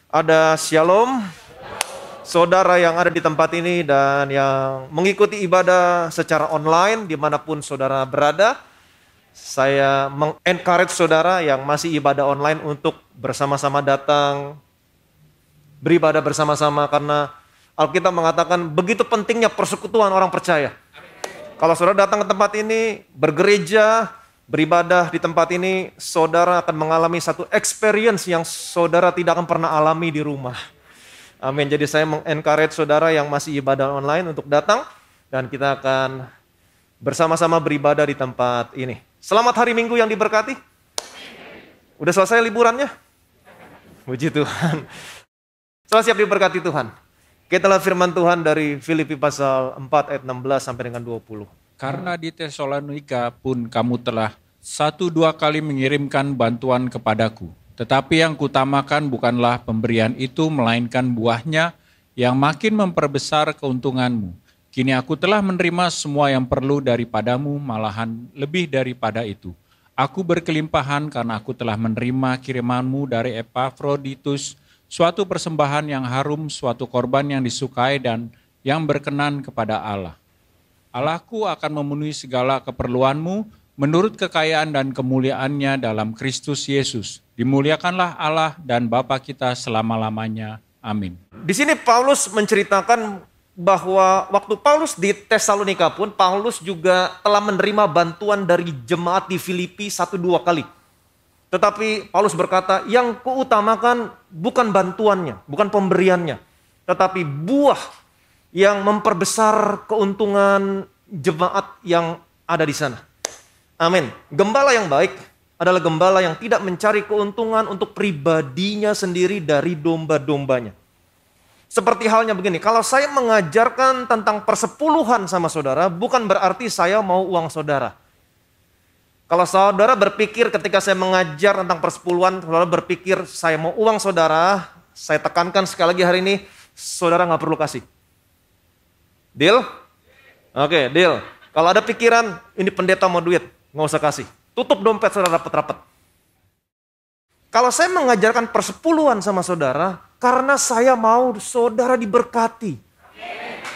Ada shalom, saudara yang ada di tempat ini dan yang mengikuti ibadah secara online dimanapun saudara berada. Saya meng-encourage saudara yang masih ibadah online untuk bersama-sama datang, beribadah bersama-sama karena Alkitab mengatakan begitu pentingnya persekutuan orang percaya. Kalau saudara datang ke tempat ini, bergereja, beribadah di tempat ini, saudara akan mengalami satu experience yang saudara tidak akan pernah alami di rumah. Amin. Jadi saya meng-encourage saudara yang masih ibadah online untuk datang dan kita akan bersama-sama beribadah di tempat ini. Selamat hari Minggu yang diberkati. Udah selesai liburannya? Puji Tuhan. Sudah siap diberkati Tuhan. Kita lihat firman Tuhan dari Filipi pasal 4 ayat 16 sampai dengan 20. Karena di Tesalonika pun kamu telah 1-2 kali mengirimkan bantuan kepadaku. Tetapi yang kutamakan bukanlah pemberian itu, melainkan buahnya yang makin memperbesar keuntunganmu. Kini aku telah menerima semua yang perlu daripadamu, malahan lebih daripada itu. Aku berkelimpahan karena aku telah menerima kirimanmu dari Epafroditus, suatu persembahan yang harum, suatu korban yang disukai dan yang berkenan kepada Allah. Allahku akan memenuhi segala keperluanmu menurut kekayaan dan kemuliaannya dalam Kristus Yesus. Dimuliakanlah Allah dan Bapa kita selama-lamanya. Amin. Di sini Paulus menceritakan bahwa waktu Paulus di Tesalonika pun Paulus juga telah menerima bantuan dari jemaat di Filipi 1-2 kali. Tetapi Paulus berkata, yang kuutamakan bukan bantuannya, bukan pemberiannya, tetapi buah yang memperbesar keuntungan jemaat yang ada di sana. Amin. Gembala yang baik adalah gembala yang tidak mencari keuntungan untuk pribadinya sendiri dari domba-dombanya. Seperti halnya begini, kalau saya mengajarkan tentang persepuluhan sama saudara, bukan berarti saya mau uang saudara. Kalau saudara berpikir ketika saya mengajar tentang persepuluhan, saudara berpikir saya mau uang saudara, saya tekankan sekali lagi hari ini, saudara nggak perlu kasih. Deal? Oke, deal. Kalau ada pikiran, ini pendeta mau duit, nggak usah kasih. Tutup dompet saudara rapat-rapat. Kalau saya mengajarkan persepuluhan sama saudara, karena saya mau saudara diberkati.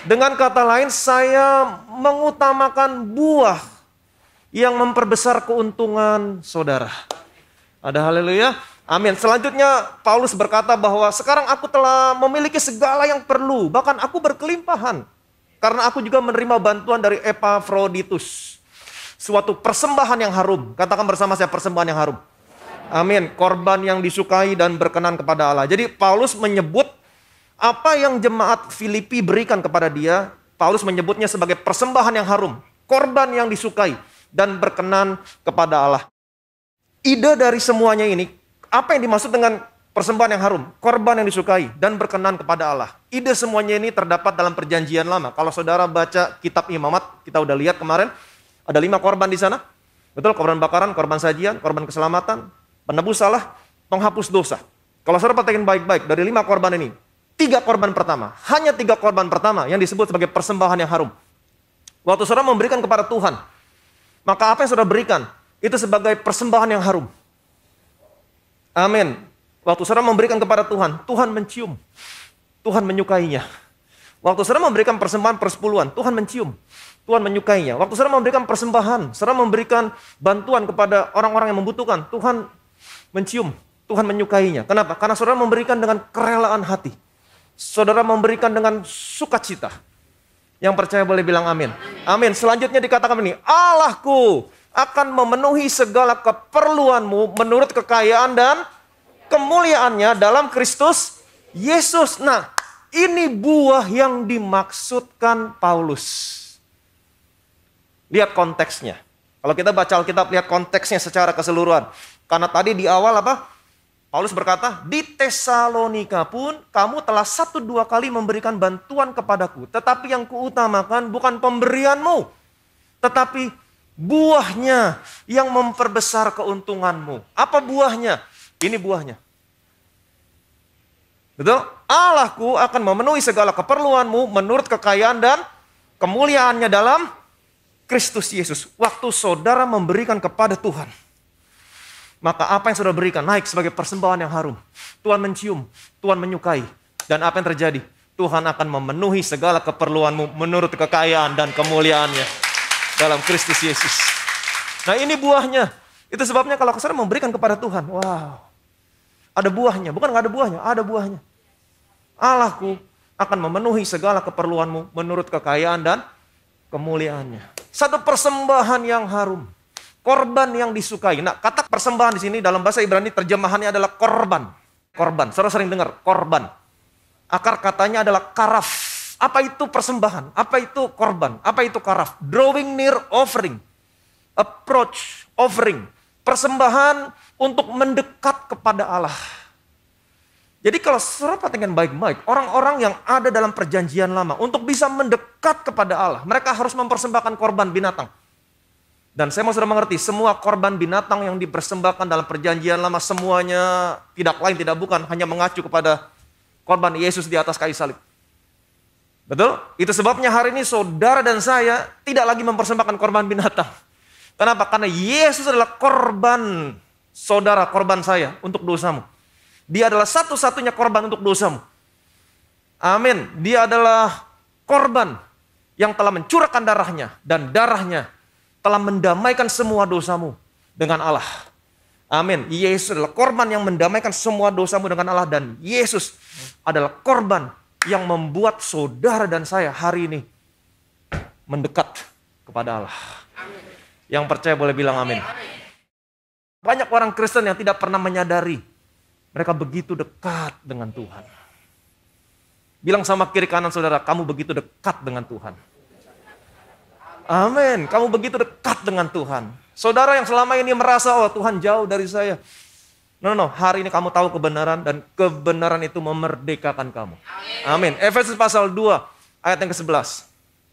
Dengan kata lain, saya mengutamakan buah yang memperbesar keuntungan saudara. Ada haleluya? Amin. Selanjutnya Paulus berkata bahwa sekarang aku telah memiliki segala yang perlu. Bahkan aku berkelimpahan. Karena aku juga menerima bantuan dari Epafroditus. Suatu persembahan yang harum. Katakan bersama saya, persembahan yang harum. Amin. Korban yang disukai dan berkenan kepada Allah. Jadi Paulus menyebut apa yang jemaat Filipi berikan kepada dia. Paulus menyebutnya sebagai persembahan yang harum. Korban yang disukai dan berkenan kepada Allah. Ide dari semuanya ini, apa yang dimaksud dengan persembahan yang harum? Korban yang disukai dan berkenan kepada Allah. Ide semuanya ini terdapat dalam perjanjian lama. Kalau saudara baca kitab Imamat, kita udah lihat kemarin, ada 5 korban di sana. Betul, korban bakaran, korban sajian, korban keselamatan, penebus salah, penghapus dosa. Kalau saudara perhatikan baik-baik, dari 5 korban ini, 3 korban pertama, hanya 3 korban pertama yang disebut sebagai persembahan yang harum. Waktu saudara memberikan kepada Tuhan, maka apa yang saudara berikan, itu sebagai persembahan yang harum. Amin. Waktu saudara memberikan kepada Tuhan, Tuhan mencium. Tuhan menyukainya. Waktu saudara memberikan persembahan persepuluhan, Tuhan mencium. Tuhan menyukainya. Waktu saudara memberikan persembahan, saudara memberikan bantuan kepada orang-orang yang membutuhkan, Tuhan mencium, Tuhan menyukainya. Kenapa? Karena saudara memberikan dengan kerelaan hati. Saudara memberikan dengan sukacita. Yang percaya boleh bilang amin. Amin. Selanjutnya dikatakan ini, Allahku akan memenuhi segala keperluanmu menurut kekayaan dan kemuliaannya dalam Kristus Yesus. Nah, ini buah yang dimaksudkan Paulus. Lihat konteksnya. Kalau kita baca Alkitab, lihat konteksnya secara keseluruhan. Karena tadi di awal apa? Paulus berkata, di Tesalonika pun kamu telah 1-2 kali memberikan bantuan kepadaku. Tetapi yang kuutamakan bukan pemberianmu, tetapi buahnya yang memperbesar keuntunganmu. Apa buahnya? Ini buahnya. Betul? Allahku akan memenuhi segala keperluanmu menurut kekayaan dan kemuliaannya dalam Kristus Yesus. Waktu saudara memberikan kepada Tuhan, maka apa yang saudara berikan naik sebagai persembahan yang harum. Tuhan mencium, Tuhan menyukai. Dan apa yang terjadi? Tuhan akan memenuhi segala keperluanmu menurut kekayaan dan kemuliaannya dalam Kristus Yesus. Nah ini buahnya. Itu sebabnya kalau saudara memberikan kepada Tuhan, wow, ada buahnya. Bukan nggak ada buahnya, ada buahnya. Allahku akan memenuhi segala keperluanmu menurut kekayaan dan kemuliaannya. Satu persembahan yang harum. Korban yang disukai. Nah, kata persembahan di sini dalam bahasa Ibrani terjemahannya adalah korban. Korban. Saudara sering dengar korban. Akar katanya adalah karaf. Apa itu persembahan? Apa itu korban? Apa itu karaf? Drawing near offering. Approach offering. Persembahan untuk mendekat kepada Allah. Jadi kalau saudara perhatikan baik-baik, orang-orang yang ada dalam perjanjian lama untuk bisa mendekat kepada Allah, mereka harus mempersembahkan korban binatang. Dan saya mau saudara mengerti, semua korban binatang yang dipersembahkan dalam perjanjian lama semuanya tidak lain tidak bukan hanya mengacu kepada korban Yesus di atas kayu salib. Betul? Itu sebabnya hari ini saudara dan saya tidak lagi mempersembahkan korban binatang. Kenapa? Karena Yesus adalah korban saudara, korban saya untuk dosamu. Dia adalah satu-satunya korban untuk dosamu. Amin. Dia adalah korban yang telah mencurahkan darahnya. Dan darahnya telah mendamaikan semua dosamu dengan Allah. Amin. Yesus adalah korban yang mendamaikan semua dosamu dengan Allah. Dan Yesus adalah korban yang membuat saudara dan saya hari ini mendekat kepada Allah. Yang percaya boleh bilang amin. Banyak orang Kristen yang tidak pernah menyadari mereka begitu dekat dengan Tuhan. Bilang sama kiri kanan saudara, kamu begitu dekat dengan Tuhan. Amin, kamu begitu dekat dengan Tuhan. Saudara yang selama ini merasa, oh Tuhan jauh dari saya. No, hari ini kamu tahu kebenaran dan kebenaran itu memerdekakan kamu. Amin. Efesus pasal 2 ayat yang ke-11.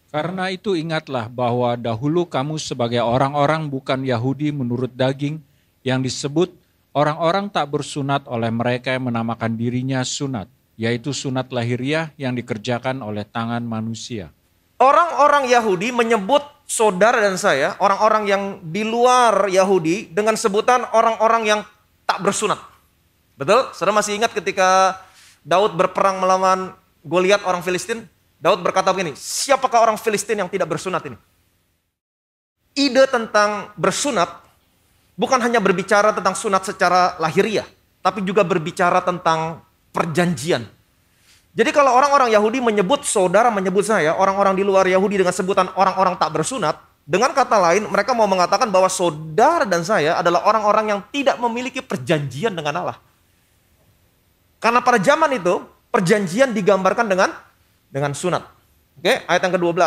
Karena itu ingatlah bahwa dahulu kamu sebagai orang-orang bukan Yahudi menurut daging yang disebut orang-orang tak bersunat oleh mereka yang menamakan dirinya sunat, yaitu sunat lahiriah yang dikerjakan oleh tangan manusia. Orang-orang Yahudi menyebut saudara dan saya, orang-orang yang di luar Yahudi, dengan sebutan orang-orang yang tak bersunat. Betul? Saudara masih ingat ketika Daud berperang melawan Goliat orang Filistin? Daud berkata begini, siapakah orang Filistin yang tidak bersunat ini? Ide tentang bersunat bukan hanya berbicara tentang sunat secara lahiriah, tapi juga berbicara tentang perjanjian. Jadi kalau orang-orang Yahudi menyebut saudara, menyebut saya, orang-orang di luar Yahudi dengan sebutan orang-orang tak bersunat, dengan kata lain mereka mau mengatakan bahwa saudara dan saya adalah orang-orang yang tidak memiliki perjanjian dengan Allah. Karena pada zaman itu, perjanjian digambarkan dengan sunat. Oke, ayat yang ke-12.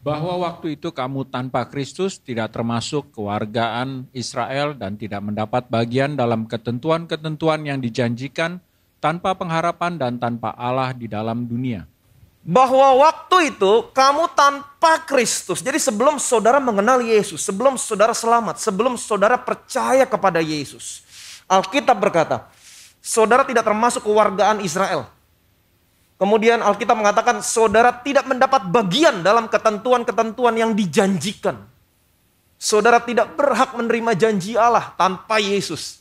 Bahwa waktu itu kamu tanpa Kristus tidak termasuk kewargaan Israel dan tidak mendapat bagian dalam ketentuan-ketentuan yang dijanjikan, tanpa pengharapan dan tanpa Allah di dalam dunia. Bahwa waktu itu kamu tanpa Kristus. Jadi sebelum saudara mengenal Yesus, sebelum saudara selamat, sebelum saudara percaya kepada Yesus, Alkitab berkata, saudara tidak termasuk kewargaan Israel. Kemudian Alkitab mengatakan saudara tidak mendapat bagian dalam ketentuan-ketentuan yang dijanjikan. Saudara tidak berhak menerima janji Allah tanpa Yesus.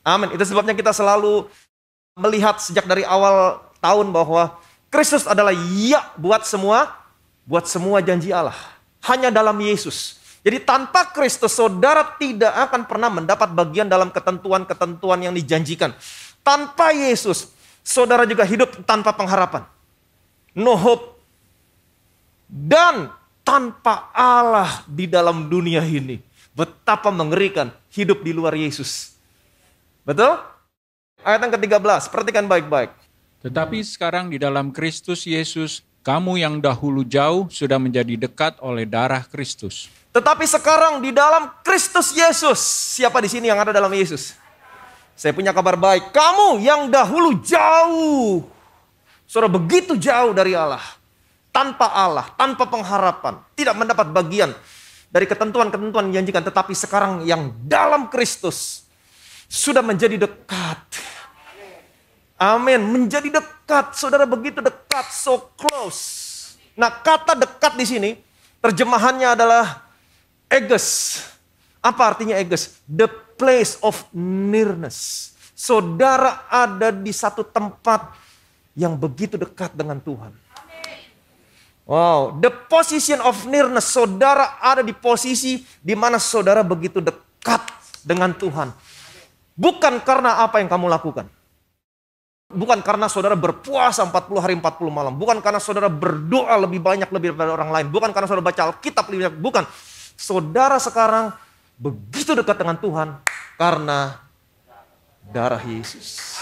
Amin. Itu sebabnya kita selalu melihat sejak dari awal tahun bahwa Kristus adalah ya buat semua janji Allah. Hanya dalam Yesus. Jadi tanpa Kristus saudara tidak akan pernah mendapat bagian dalam ketentuan-ketentuan yang dijanjikan. Tanpa Yesus saudara juga hidup tanpa pengharapan. No hope. Dan tanpa Allah di dalam dunia ini. Betapa mengerikan hidup di luar Yesus. Betul? Ayat yang ke-13, perhatikan baik-baik. Tetapi sekarang di dalam Kristus Yesus, kamu yang dahulu jauh sudah menjadi dekat oleh darah Kristus. Tetapi sekarang di dalam Kristus Yesus. Siapa di sini yang ada dalam Yesus? Saya punya kabar baik. Kamu yang dahulu jauh. Saudara begitu jauh dari Allah. Tanpa Allah, tanpa pengharapan. Tidak mendapat bagian dari ketentuan-ketentuan yang dijanjikan. Tetapi sekarang yang dalam Kristus sudah menjadi dekat. Amin. Menjadi dekat. Saudara begitu dekat. So close. Nah kata dekat di sini. Terjemahannya adalah eges. Apa artinya eges? The place of nearness. Saudara ada di satu tempat yang begitu dekat dengan Tuhan. Wow, the position of nearness. Saudara ada di posisi di mana saudara begitu dekat dengan Tuhan. Bukan karena apa yang kamu lakukan. Bukan karena saudara berpuasa 40 hari 40 malam. Bukan karena saudara berdoa lebih banyak lebih daripada orang lain. Bukan karena saudara baca Alkitab lebih banyak. Bukan. Saudara sekarang begitu dekat dengan Tuhan karena darah Yesus.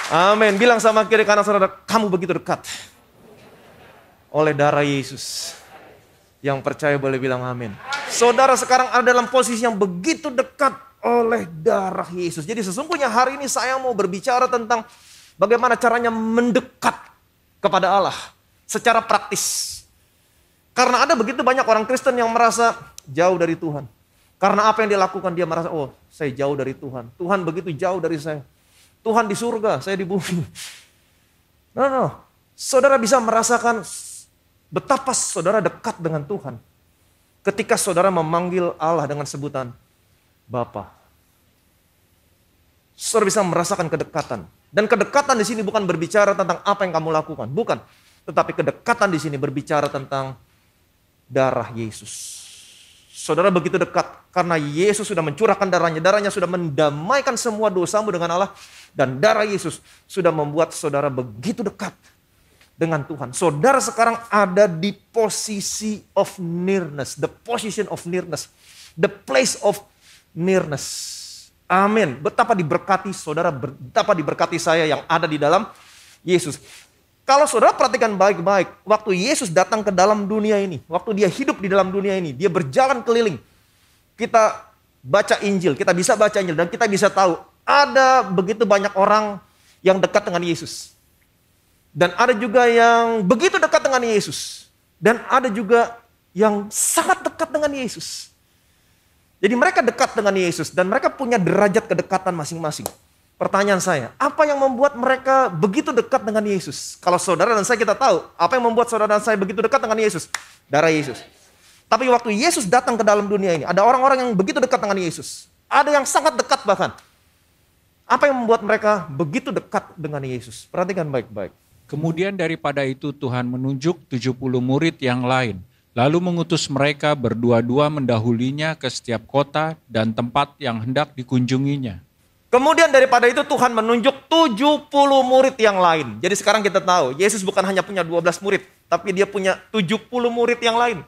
Amin. Bilang sama kiri kanan saudara, kamu begitu dekat oleh darah Yesus. Yang percaya boleh bilang amin. Saudara sekarang ada dalam posisi yang begitu dekat oleh darah Yesus. Jadi sesungguhnya hari ini saya mau berbicara tentang bagaimana caranya mendekat kepada Allah secara praktis. Karena ada begitu banyak orang Kristen yang merasa jauh dari Tuhan. Karena apa yang dia lakukan, dia merasa, oh saya jauh dari Tuhan. Tuhan begitu jauh dari saya. Tuhan di surga, saya di bumi. No. Saudara bisa merasakan betapa saudara dekat dengan Tuhan. Ketika saudara memanggil Allah dengan sebutan Bapa. Saudara bisa merasakan kedekatan. Dan kedekatan di sini bukan berbicara tentang apa yang kamu lakukan. Bukan. Tetapi kedekatan di sini berbicara tentang darah Yesus. Saudara begitu dekat karena Yesus sudah mencurahkan darahnya. Darahnya sudah mendamaikan semua dosamu dengan Allah. Dan darah Yesus sudah membuat saudara begitu dekat dengan Tuhan. Saudara sekarang ada di posisi of nearness. The position of nearness. The place of nearness. Amin. Betapa diberkati saudara, betapa diberkati saya yang ada di dalam Yesus. Kalau saudara perhatikan baik-baik, waktu Yesus datang ke dalam dunia ini, waktu dia hidup di dalam dunia ini, dia berjalan keliling. Kita baca Injil, kita bisa baca Injil dan kita bisa tahu ada begitu banyak orang yang dekat dengan Yesus. Dan ada juga yang begitu dekat dengan Yesus. Dan ada juga yang sangat dekat dengan Yesus. Jadi mereka dekat dengan Yesus dan mereka punya derajat kedekatan masing-masing. Pertanyaan saya, apa yang membuat mereka begitu dekat dengan Yesus? Kalau saudara dan saya kita tahu, apa yang membuat saudara dan saya begitu dekat dengan Yesus? Darah Yesus. Tapi waktu Yesus datang ke dalam dunia ini, ada orang-orang yang begitu dekat dengan Yesus. Ada yang sangat dekat bahkan. Apa yang membuat mereka begitu dekat dengan Yesus? Perhatikan baik-baik. Kemudian daripada itu Tuhan menunjuk 70 murid yang lain, lalu mengutus mereka berdua-dua mendahulinya ke setiap kota dan tempat yang hendak dikunjunginya. Kemudian daripada itu Tuhan menunjuk 70 murid yang lain. Jadi sekarang kita tahu, Yesus bukan hanya punya 12 murid, tapi dia punya 70 murid yang lain.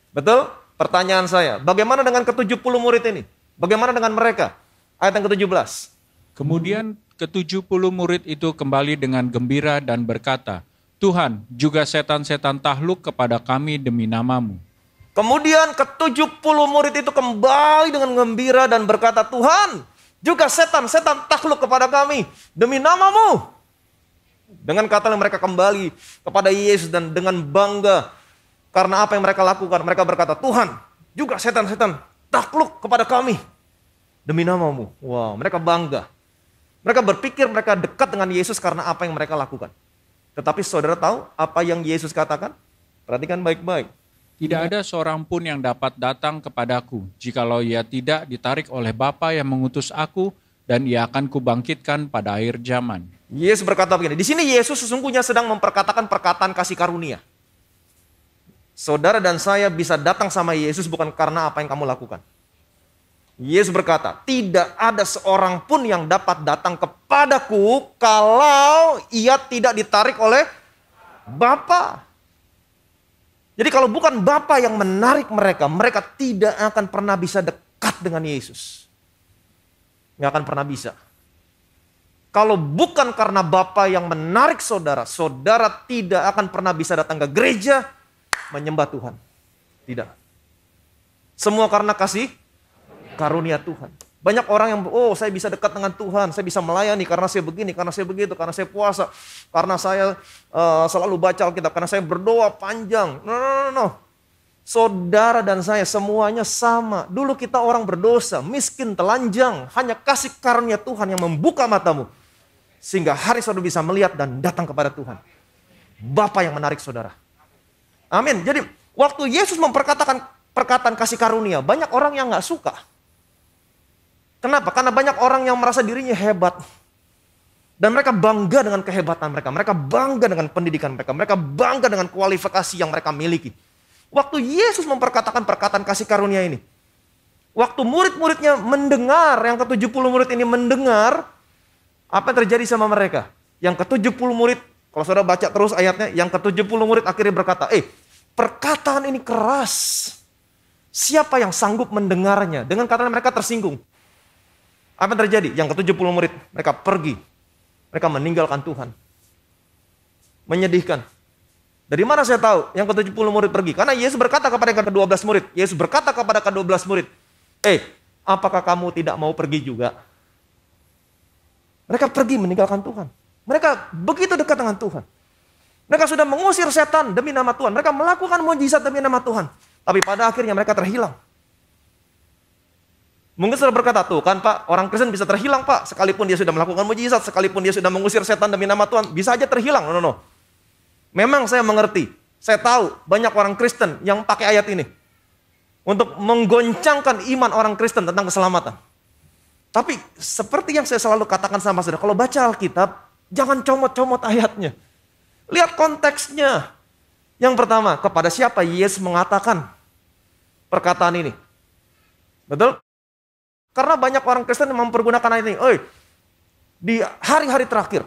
Betul? Pertanyaan saya, bagaimana dengan ke-70 murid ini? Bagaimana dengan mereka? Ayat yang ke-17. Kemudian ke-70 murid itu kembali dengan gembira dan berkata, Tuhan, juga setan-setan takluk kepada kami demi nama-Mu. Kemudian ke-70 murid itu kembali dengan gembira dan berkata, Tuhan, juga setan-setan takluk kepada kami demi nama-Mu. Dengan kata yang mereka kembali kepada Yesus dan dengan bangga. Karena apa yang mereka lakukan, mereka berkata, Tuhan, juga setan-setan takluk kepada kami demi nama-Mu. Wow, mereka bangga. Mereka berpikir mereka dekat dengan Yesus karena apa yang mereka lakukan. Tetapi saudara tahu apa yang Yesus katakan? Perhatikan baik-baik. Tidak ada seorang pun yang dapat datang kepadaku, jikalau ia tidak ditarik oleh Bapa yang mengutus aku, dan ia akan kubangkitkan pada akhir zaman. Yesus berkata begini, di sini Yesus sesungguhnya sedang memperkatakan perkataan kasih karunia. Saudara dan saya bisa datang sama Yesus bukan karena apa yang kamu lakukan. Yesus berkata, tidak ada seorang pun yang dapat datang kepadaku kalau ia tidak ditarik oleh Bapa. Jadi kalau bukan Bapa yang menarik mereka, mereka tidak akan pernah bisa dekat dengan Yesus. Nggak akan pernah bisa. Kalau bukan karena Bapa yang menarik saudara, saudara tidak akan pernah bisa datang ke gereja menyembah Tuhan. Tidak. Semua karena kasih karunia Tuhan. Banyak orang yang, oh saya bisa dekat dengan Tuhan, saya bisa melayani karena saya begini, karena saya begitu, karena saya puasa, karena saya selalu baca Alkitab, karena saya berdoa panjang. No. Saudara dan saya semuanya sama. Dulu kita orang berdosa, miskin, telanjang. Hanya kasih karunia Tuhan yang membuka matamu. Sehingga hari saudara bisa melihat dan datang kepada Tuhan. Bapa yang menarik saudara. Amin. Jadi waktu Yesus memperkatakan perkataan kasih karunia, banyak orang yang gak suka. Kenapa? Karena banyak orang yang merasa dirinya hebat. Dan mereka bangga dengan kehebatan mereka. Mereka bangga dengan pendidikan mereka. Mereka bangga dengan kualifikasi yang mereka miliki. Waktu Yesus memperkatakan perkataan kasih karunia ini. Waktu murid-muridnya mendengar, yang ke-70 murid ini mendengar, apa yang terjadi sama mereka? Yang ke-70 murid, kalau saudara baca terus ayatnya, yang ke-70 murid akhirnya berkata, perkataan ini keras. Siapa yang sanggup mendengarnya? Dengan kata mereka tersinggung. Apa yang terjadi? Yang ke-70 murid, mereka pergi. Mereka meninggalkan Tuhan. Menyedihkan. Dari mana saya tahu yang ke-70 murid pergi? Karena Yesus berkata kepada yang ke-12 murid. Yesus berkata kepada ke-12 murid, apakah kamu tidak mau pergi juga? Mereka pergi meninggalkan Tuhan. Mereka begitu dekat dengan Tuhan. Mereka sudah mengusir setan demi nama Tuhan. Mereka melakukan mujizat demi nama Tuhan. Tapi pada akhirnya mereka terhilang. Mungkin saudara berkata, tuh kan Pak, orang Kristen bisa terhilang Pak. Sekalipun dia sudah melakukan mujizat, sekalipun dia sudah mengusir setan demi nama Tuhan, bisa aja terhilang. No. Memang saya mengerti. Saya tahu banyak orang Kristen yang pakai ayat ini. Untuk menggoncangkan iman orang Kristen tentang keselamatan. Tapi seperti yang saya selalu katakan sama saudara, kalau baca Alkitab, jangan comot-comot ayatnya. Lihat konteksnya. Yang pertama, kepada siapa Yesus mengatakan perkataan ini? Betul? Karena banyak orang Kristen yang mempergunakan ayat ini. Di hari-hari terakhir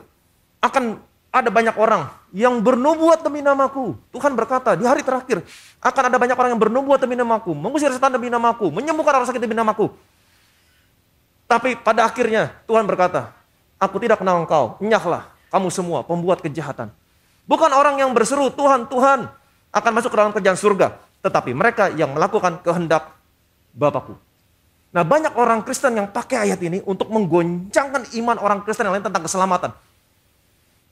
akan ada banyak orang yang bernubuat demi namaku. Tuhan berkata, di hari terakhir akan ada banyak orang yang bernubuat demi namaku, mengusir setan demi namaku, menyembuhkan orang sakit demi namaku. Tapi pada akhirnya Tuhan berkata, aku tidak kenal engkau, enyahlah kamu semua pembuat kejahatan. Bukan orang yang berseru, Tuhan, Tuhan akan masuk ke dalam kerajaan surga. Tetapi mereka yang melakukan kehendak Bapakku. Nah, banyak orang Kristen yang pakai ayat ini untuk menggoncangkan iman orang Kristen yang lain tentang keselamatan.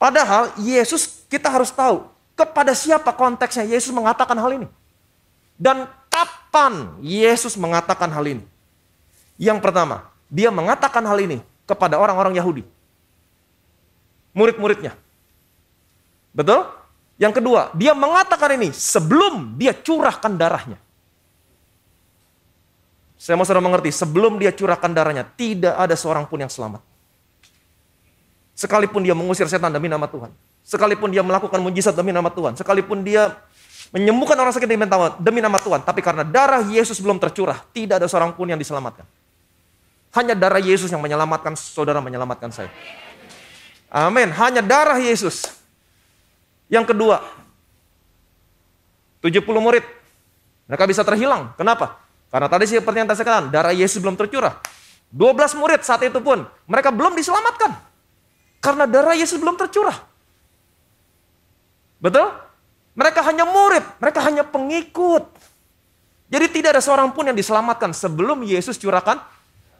Padahal Yesus, kita harus tahu kepada siapa konteksnya Yesus mengatakan hal ini. Dan kapan Yesus mengatakan hal ini. Yang pertama, dia mengatakan hal ini kepada orang-orang Yahudi. Murid-muridnya. Betul? Yang kedua, dia mengatakan ini sebelum dia curahkan darahnya. Saya mau saudara mengerti, sebelum dia curahkan darahnya, tidak ada seorang pun yang selamat. Sekalipun dia mengusir setan demi nama Tuhan. Sekalipun dia melakukan mujizat demi nama Tuhan. Sekalipun dia menyembuhkan orang sakit demi nama Tuhan. Tapi karena darah Yesus belum tercurah, tidak ada seorang pun yang diselamatkan. Hanya darah Yesus yang menyelamatkan saudara, menyelamatkan saya. Amin. Hanya darah Yesus. Yang kedua, 70 murid. Mereka bisa terhilang. Kenapa? Karena tadi seperti yang saya katakan, darah Yesus belum tercurah. 12 murid saat itu pun, mereka belum diselamatkan. Karena darah Yesus belum tercurah. Betul? Mereka hanya murid, mereka hanya pengikut. Jadi tidak ada seorang pun yang diselamatkan sebelum Yesus curahkan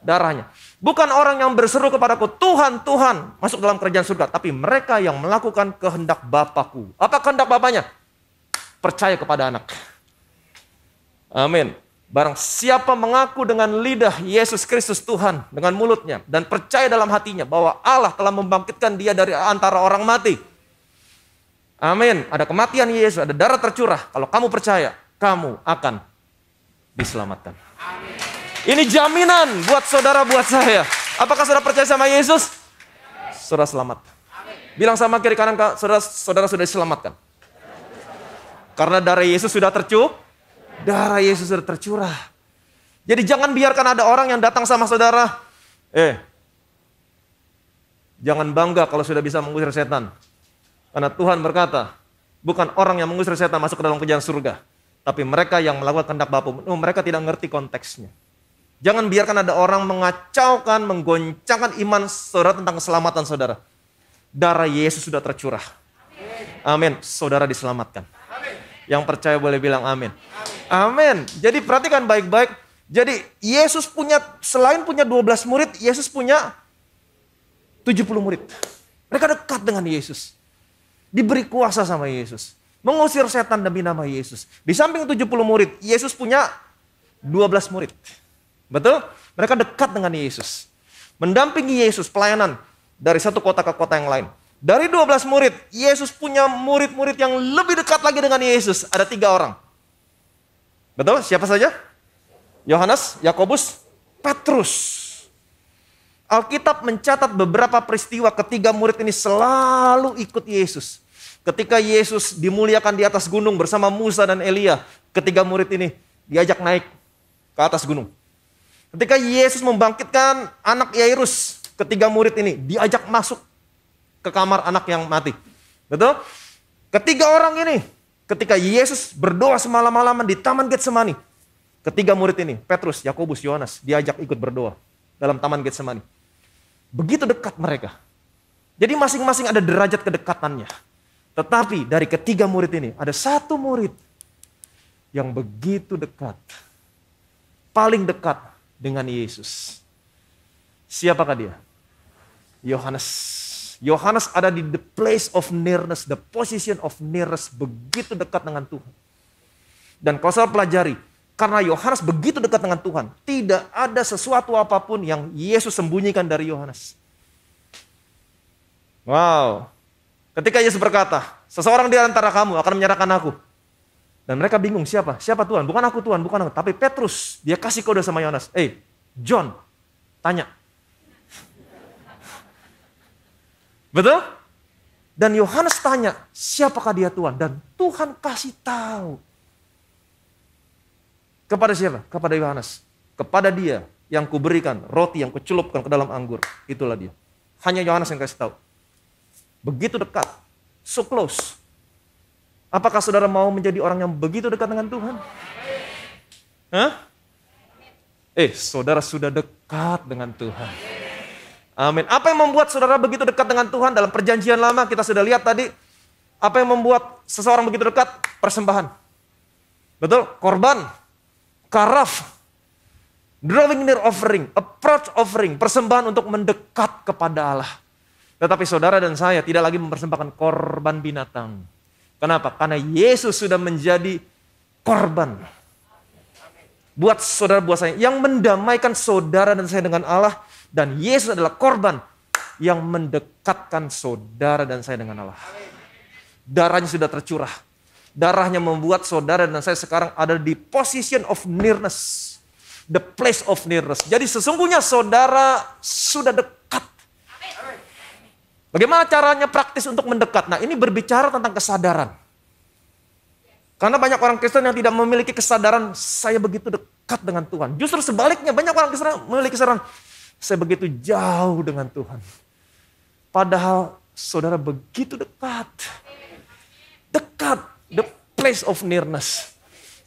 darahnya. Bukan orang yang berseru kepadaku, Tuhan, Tuhan, masuk dalam kerajaan surga. Tapi mereka yang melakukan kehendak Bapakku. Apa kehendak Bapaknya? Percaya kepada anak. Amin. Barang siapa mengaku dengan lidah Yesus Kristus Tuhan dengan mulutnya dan percaya dalam hatinya bahwa Allah telah membangkitkan dia dari antara orang mati. Amin. Ada kematian Yesus, ada darah tercurah. Kalau kamu percaya, kamu akan diselamatkan. Amin. Ini jaminan buat saudara, buat saya. Apakah saudara percaya sama Yesus? Saudara selamat. Amin. Bilang sama kiri kanan, saudara sudah diselamatkan. Karena darah Yesus sudah tercurah. Darah Yesus sudah tercurah. Jadi jangan biarkan ada orang yang datang sama saudara. Jangan bangga kalau sudah bisa mengusir setan. Karena Tuhan berkata, bukan orang yang mengusir setan masuk ke dalam kerajaan surga. Tapi mereka yang melakukan kehendak Bapa. Mereka tidak mengerti konteksnya. Jangan biarkan ada orang mengacaukan, menggoncangkan iman saudara tentang keselamatan saudara. Darah Yesus sudah tercurah. Amin. Saudara diselamatkan. Yang percaya boleh bilang amin. Amin. Jadi perhatikan baik-baik. Jadi Yesus punya, selain punya 12 murid, Yesus punya 70 murid. Mereka dekat dengan Yesus. Diberi kuasa sama Yesus. Mengusir setan demi nama Yesus. Di samping 70 murid, Yesus punya 12 murid. Betul? Mereka dekat dengan Yesus. Mendampingi Yesus pelayanan dari satu kota ke kota yang lain. Dari 12 murid, Yesus punya murid-murid yang lebih dekat lagi dengan Yesus. Ada 3 orang. Betul? Siapa saja? Yohanes, Yakobus, Petrus. Alkitab mencatat beberapa peristiwa ketiga murid ini selalu ikut Yesus. Ketika Yesus dimuliakan di atas gunung bersama Musa dan Elia, ketiga murid ini diajak naik ke atas gunung. Ketika Yesus membangkitkan anak Yairus, ketiga murid ini diajak masuk ke kamar anak yang mati. Betul? Ketiga orang ini, ketika Yesus berdoa semalam-malaman di Taman Getsemani, ketiga murid ini, Petrus, Yakobus, Yohanes, diajak ikut berdoa dalam Taman Getsemani. Begitu dekat mereka. Jadi masing-masing ada derajat kedekatannya. Tetapi dari ketiga murid ini, ada satu murid yang begitu dekat. Paling dekat dengan Yesus. Siapakah dia? Yohanes. Yohanes ada di the place of nearness, the position of nearness, begitu dekat dengan Tuhan. Dan kalau saya pelajari, karena Yohanes begitu dekat dengan Tuhan, tidak ada sesuatu apapun yang Yesus sembunyikan dari Yohanes. Wow. Ketika Yesus berkata, seseorang di antara kamu akan menyerahkan aku. Dan mereka bingung, siapa? Siapa Tuhan? Bukan aku Tuhan, bukan aku. Tapi Petrus, dia kasih kode sama Yohanes. John, tanya. Betul? Dan Yohanes tanya, siapakah dia Tuhan? Dan Tuhan kasih tahu. Kepada siapa? Kepada Yohanes. Kepada dia yang kuberikan roti yang kucelupkan ke dalam anggur. Itulah dia. Hanya Yohanes yang kasih tahu. Begitu dekat. So close. Apakah saudara mau menjadi orang yang begitu dekat dengan Tuhan? Hah? Saudara sudah dekat dengan Tuhan. Amin. Apa yang membuat saudara begitu dekat dengan Tuhan? Dalam perjanjian lama kita sudah lihat tadi. Apa yang membuat seseorang begitu dekat? Persembahan. Betul? Korban. Karaf. Drawing near offering. Approach offering. Persembahan untuk mendekat kepada Allah. Tetapi saudara dan saya tidak lagi mempersembahkan korban binatang. Kenapa? Karena Yesus sudah menjadi korban. Buat saudara, buat saya. Yang mendamaikan saudara dan saya dengan Allah. Dan Yesus adalah korban yang mendekatkan saudara dan saya dengan Allah. Darahnya sudah tercurah. Darahnya membuat saudara dan saya sekarang ada di position of nearness. The place of nearness. Jadi sesungguhnya saudara sudah dekat. Bagaimana caranya praktis untuk mendekat? Nah, ini berbicara tentang kesadaran. Karena banyak orang Kristen yang tidak memiliki kesadaran, saya begitu dekat dengan Tuhan. Justru sebaliknya, banyak orang Kristen memiliki kesadaran, saya begitu jauh dengan Tuhan. Padahal saudara begitu dekat. Dekat. The place of nearness.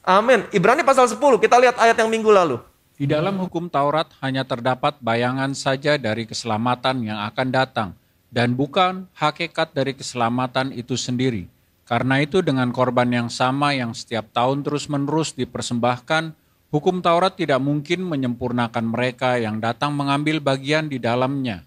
Amin. Ibrani pasal 10, kita lihat ayat yang minggu lalu. Di dalam hukum Taurat hanya terdapat bayangan saja dari keselamatan yang akan datang, dan bukan hakikat dari keselamatan itu sendiri. Karena itu dengan korban yang sama yang setiap tahun terus-menerus dipersembahkan, hukum Taurat tidak mungkin menyempurnakan mereka yang datang mengambil bagian di dalamnya.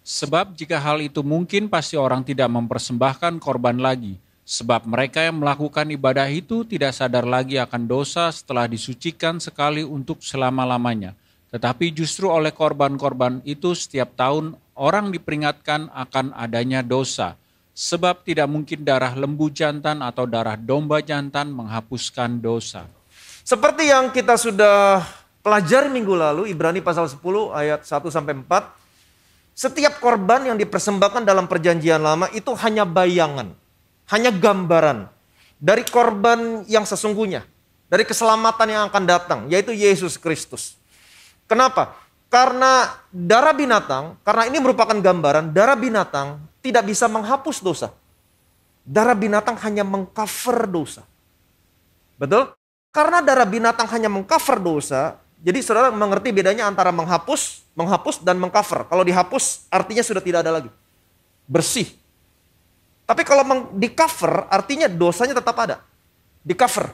Sebab jika hal itu mungkin, pasti orang tidak mempersembahkan korban lagi. Sebab mereka yang melakukan ibadah itu tidak sadar lagi akan dosa setelah disucikan sekali untuk selama-lamanya. Tetapi justru oleh korban-korban itu setiap tahun orang diperingatkan akan adanya dosa. Sebab tidak mungkin darah lembu jantan atau darah domba jantan menghapuskan dosa. Seperti yang kita sudah pelajari minggu lalu, Ibrani pasal 10 ayat 1-4. Setiap korban yang dipersembahkan dalam perjanjian lama itu hanya bayangan. Hanya gambaran dari korban yang sesungguhnya. Dari keselamatan yang akan datang, yaitu Yesus Kristus. Kenapa? Karena darah binatang, karena ini merupakan gambaran, darah binatang tidak bisa menghapus dosa. Darah binatang hanya mengcover dosa. Betul? Karena darah binatang hanya mengcover dosa, jadi saudara mengerti bedanya antara menghapus dan mengcover. Kalau dihapus artinya sudah tidak ada lagi. Bersih. Tapi kalau di cover artinya dosanya tetap ada. Di cover.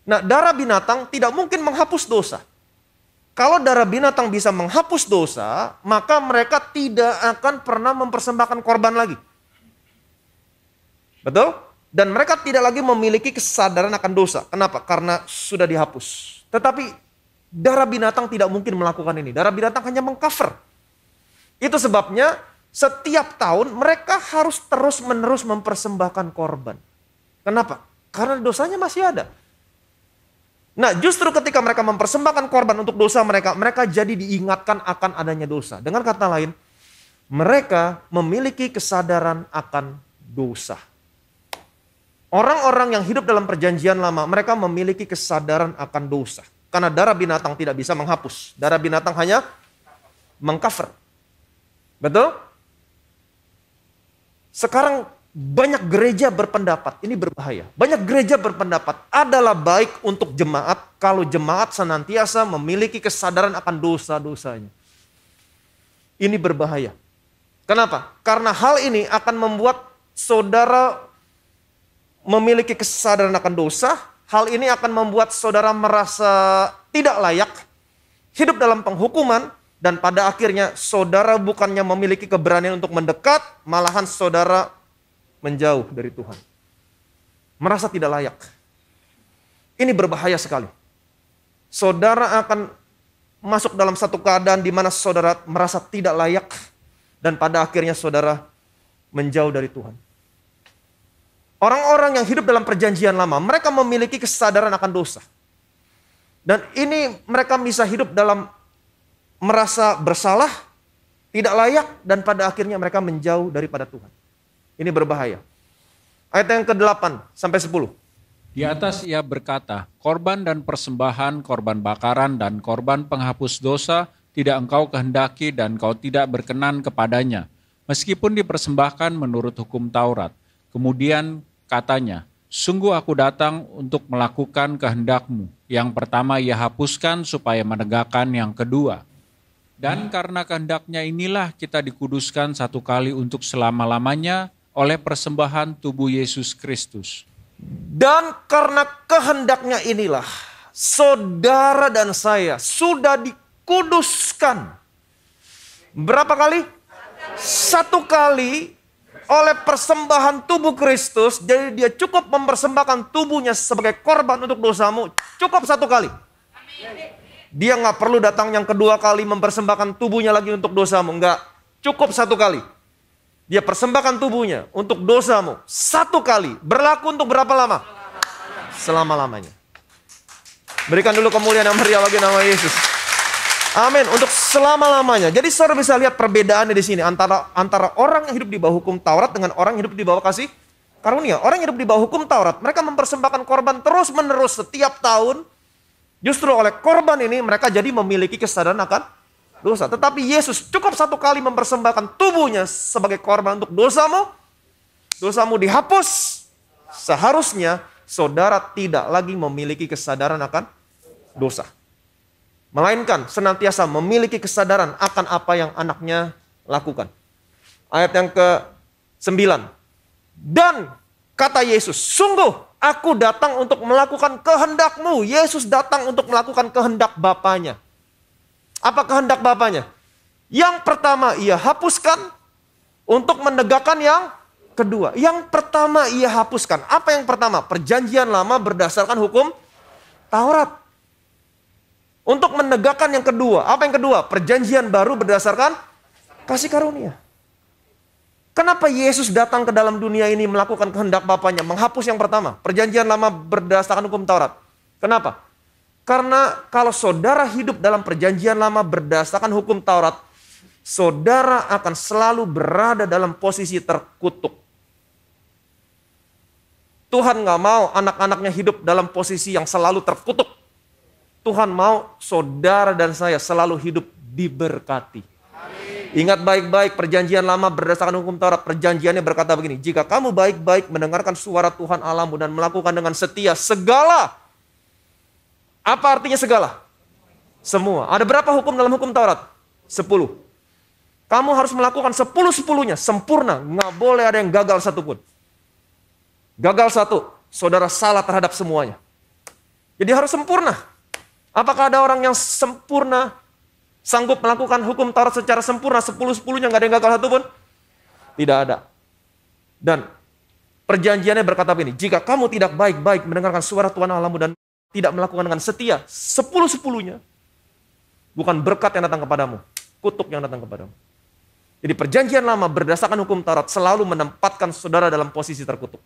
Nah, darah binatang tidak mungkin menghapus dosa. Kalau darah binatang bisa menghapus dosa, maka mereka tidak akan pernah mempersembahkan korban lagi. Betul? Dan mereka tidak lagi memiliki kesadaran akan dosa. Kenapa? Karena sudah dihapus. Tetapi darah binatang tidak mungkin melakukan ini. Darah binatang hanya mengcover. Itu sebabnya setiap tahun mereka harus terus-menerus mempersembahkan korban. Kenapa? Karena dosanya masih ada. Nah, justru ketika mereka mempersembahkan korban untuk dosa mereka, mereka jadi diingatkan akan adanya dosa. Dengan kata lain, mereka memiliki kesadaran akan dosa. Orang-orang yang hidup dalam perjanjian lama, mereka memiliki kesadaran akan dosa. Karena darah binatang tidak bisa menghapus. Darah binatang hanya mengcover. Betul? Sekarang banyak gereja berpendapat, ini berbahaya. Banyak gereja berpendapat adalah baik untuk jemaat kalau jemaat senantiasa memiliki kesadaran akan dosa-dosanya. Ini berbahaya. Kenapa? Karena hal ini akan membuat saudara memiliki kesadaran akan dosa. Hal ini akan membuat saudara merasa tidak layak hidup dalam penghukuman. Dan pada akhirnya saudara bukannya memiliki keberanian untuk mendekat, malahan saudara menjauh dari Tuhan. Merasa tidak layak. Ini berbahaya sekali. Saudara akan masuk dalam satu keadaan di mana saudara merasa tidak layak. Dan pada akhirnya saudara menjauh dari Tuhan. Orang-orang yang hidup dalam perjanjian lama, mereka memiliki kesadaran akan dosa. Dan ini mereka bisa hidup dalam merasa bersalah, tidak layak, dan pada akhirnya mereka menjauh daripada Tuhan. Ini berbahaya. Ayat yang ke-8 sampai 10. Di atas ia berkata, korban dan persembahan, korban bakaran dan korban penghapus dosa tidak engkau kehendaki dan kau tidak berkenan kepadanya, meskipun dipersembahkan menurut hukum Taurat. Kemudian katanya, sungguh aku datang untuk melakukan kehendakmu. Yang pertama ia hapuskan supaya menegakkan yang kedua. Dan karena kehendaknya inilah kita dikuduskan satu kali untuk selama-lamanya oleh persembahan tubuh Yesus Kristus. Dan karena kehendaknya inilah saudara dan saya sudah dikuduskan. Berapa kali? Satu kali oleh persembahan tubuh Kristus. Jadi dia cukup mempersembahkan tubuhnya sebagai korban untuk dosamu. Cukup satu kali. Dia nggak perlu datang yang kedua kali mempersembahkan tubuhnya lagi untuk dosamu. Nggak, cukup satu kali. Dia persembahkan tubuhnya untuk dosamu. Satu kali. Berlaku untuk berapa lama? Selama-lamanya. Berikan dulu kemuliaan yang meriah bagi nama Yesus. Amin. Untuk selama-lamanya. Jadi saudara bisa lihat perbedaannya di sini. Antara orang yang hidup di bawah hukum Taurat dengan orang yang hidup di bawah kasih karunia. Orang yang hidup di bawah hukum Taurat, mereka mempersembahkan korban terus-menerus setiap tahun. Justru oleh korban ini mereka jadi memiliki kesadaran akan dosa. Tetapi Yesus cukup satu kali mempersembahkan tubuhnya sebagai korban untuk dosamu. Dosamu dihapus. Seharusnya saudara tidak lagi memiliki kesadaran akan dosa. Melainkan senantiasa memiliki kesadaran akan apa yang anaknya lakukan. Ayat yang ke-9. Dan kata Yesus, sungguh aku datang untuk melakukan kehendakmu. Yesus datang untuk melakukan kehendak Bapanya. Apa kehendak Bapanya? Yang pertama ia hapuskan untuk menegakkan yang kedua. Yang pertama ia hapuskan. Apa yang pertama? Perjanjian lama berdasarkan hukum Taurat. Untuk menegakkan yang kedua. Apa yang kedua? Perjanjian baru berdasarkan kasih karunia. Kenapa Yesus datang ke dalam dunia ini melakukan kehendak Bapanya? Menghapus yang pertama, perjanjian lama berdasarkan hukum Taurat. Kenapa? Karena kalau saudara hidup dalam perjanjian lama berdasarkan hukum Taurat, saudara akan selalu berada dalam posisi terkutuk. Tuhan gak mau anak-anaknya hidup dalam posisi yang selalu terkutuk. Tuhan mau saudara dan saya selalu hidup diberkati. Ingat baik-baik perjanjian lama berdasarkan hukum Taurat. Perjanjiannya berkata begini, jika kamu baik-baik mendengarkan suara Tuhan Allahmu dan melakukan dengan setia segala. Apa artinya segala? Semua. Ada berapa hukum dalam hukum Taurat? 10. Kamu harus melakukan 10-10-nya sempurna. Nggak boleh ada yang gagal satupun. Gagal satu, saudara salah terhadap semuanya. Jadi harus sempurna. Apakah ada orang yang sempurna sanggup melakukan hukum Taurat secara sempurna 10-10-nya nggak ada yang gagal satupun? Tidak ada. Dan perjanjiannya berkata begini, jika kamu tidak baik-baik mendengarkan suara Tuhan Allahmu dan tidak melakukan dengan setia 10-10-nya, bukan berkat yang datang kepadamu, kutuk yang datang kepadamu. Jadi perjanjian lama berdasarkan hukum Taurat selalu menempatkan saudara dalam posisi terkutuk.